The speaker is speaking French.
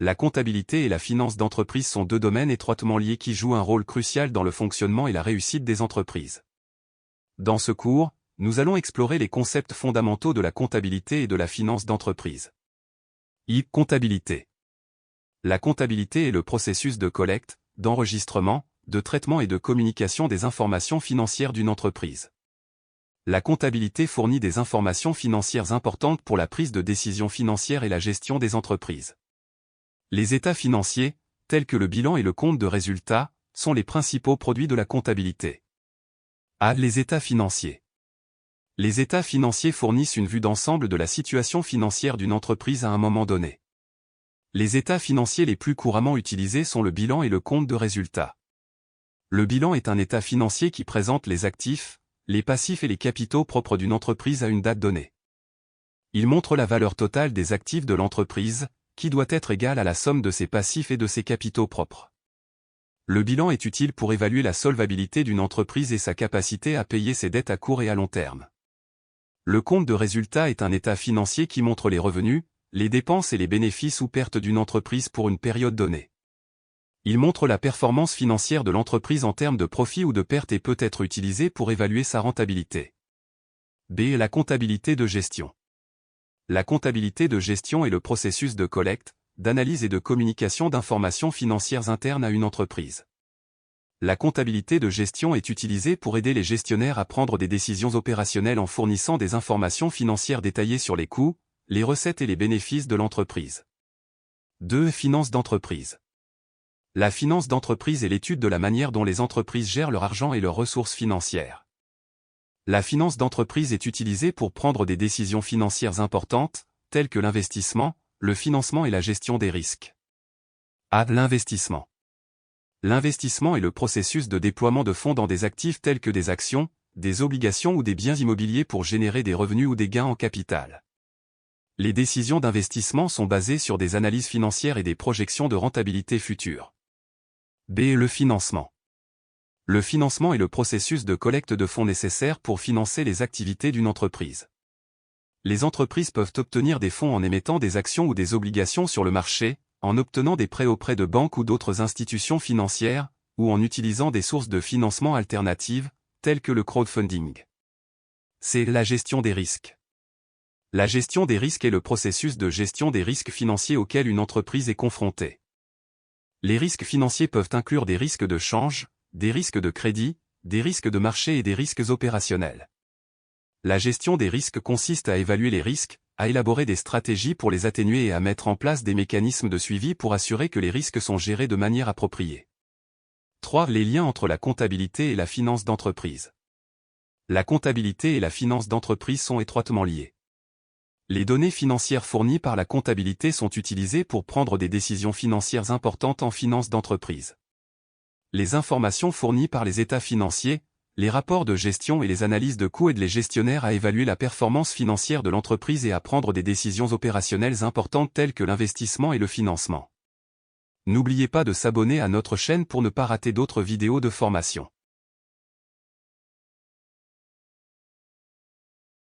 La comptabilité et la finance d'entreprise sont deux domaines étroitement liés qui jouent un rôle crucial dans le fonctionnement et la réussite des entreprises. Dans ce cours, nous allons explorer les concepts fondamentaux de la comptabilité et de la finance d'entreprise. Comptabilité. La comptabilité est le processus de collecte, d'enregistrement, de traitement et de communication des informations financières d'une entreprise. La comptabilité fournit des informations financières importantes pour la prise de décisions financières et la gestion des entreprises. Les états financiers, tels que le bilan et le compte de résultats, sont les principaux produits de la comptabilité. Les états financiers. Les états financiers fournissent une vue d'ensemble de la situation financière d'une entreprise à un moment donné. Les états financiers les plus couramment utilisés sont le bilan et le compte de résultats. Le bilan est un état financier qui présente les actifs, les passifs et les capitaux propres d'une entreprise à une date donnée. Il montre la valeur totale des actifs de l'entreprise, qui doit être égale à la somme de ses passifs et de ses capitaux propres. Le bilan est utile pour évaluer la solvabilité d'une entreprise et sa capacité à payer ses dettes à court et à long terme. Le compte de résultat est un état financier qui montre les revenus, les dépenses et les bénéfices ou pertes d'une entreprise pour une période donnée. Il montre la performance financière de l'entreprise en termes de profit ou de perte et peut être utilisé pour évaluer sa rentabilité. La comptabilité de gestion. La comptabilité de gestion est le processus de collecte, d'analyse et de communication d'informations financières internes à une entreprise. La comptabilité de gestion est utilisée pour aider les gestionnaires à prendre des décisions opérationnelles en fournissant des informations financières détaillées sur les coûts, les recettes et les bénéfices de l'entreprise. Finance d'entreprise. La finance d'entreprise est l'étude de la manière dont les entreprises gèrent leur argent et leurs ressources financières. La finance d'entreprise est utilisée pour prendre des décisions financières importantes, telles que l'investissement, le financement et la gestion des risques. L'investissement. L'investissement est le processus de déploiement de fonds dans des actifs tels que des actions, des obligations ou des biens immobiliers pour générer des revenus ou des gains en capital. Les décisions d'investissement sont basées sur des analyses financières et des projections de rentabilité future. Le financement. Le financement est le processus de collecte de fonds nécessaires pour financer les activités d'une entreprise. Les entreprises peuvent obtenir des fonds en émettant des actions ou des obligations sur le marché, en obtenant des prêts auprès de banques ou d'autres institutions financières, ou en utilisant des sources de financement alternatives, telles que le crowdfunding. La gestion des risques. La gestion des risques est le processus de gestion des risques financiers auxquels une entreprise est confrontée. Les risques financiers peuvent inclure des risques de change, des risques de crédit, des risques de marché et des risques opérationnels. La gestion des risques consiste à évaluer les risques, à élaborer des stratégies pour les atténuer et à mettre en place des mécanismes de suivi pour assurer que les risques sont gérés de manière appropriée. Les liens entre la comptabilité et la finance d'entreprise. La comptabilité et la finance d'entreprise sont étroitement liées. Les données financières fournies par la comptabilité sont utilisées pour prendre des décisions financières importantes en finance d'entreprise. Les informations fournies par les états financiers, les rapports de gestion et les analyses de coûts aident les gestionnaires à évaluer la performance financière de l'entreprise et à prendre des décisions opérationnelles importantes telles que l'investissement et le financement. N'oubliez pas de s'abonner à notre chaîne pour ne pas rater d'autres vidéos de formation.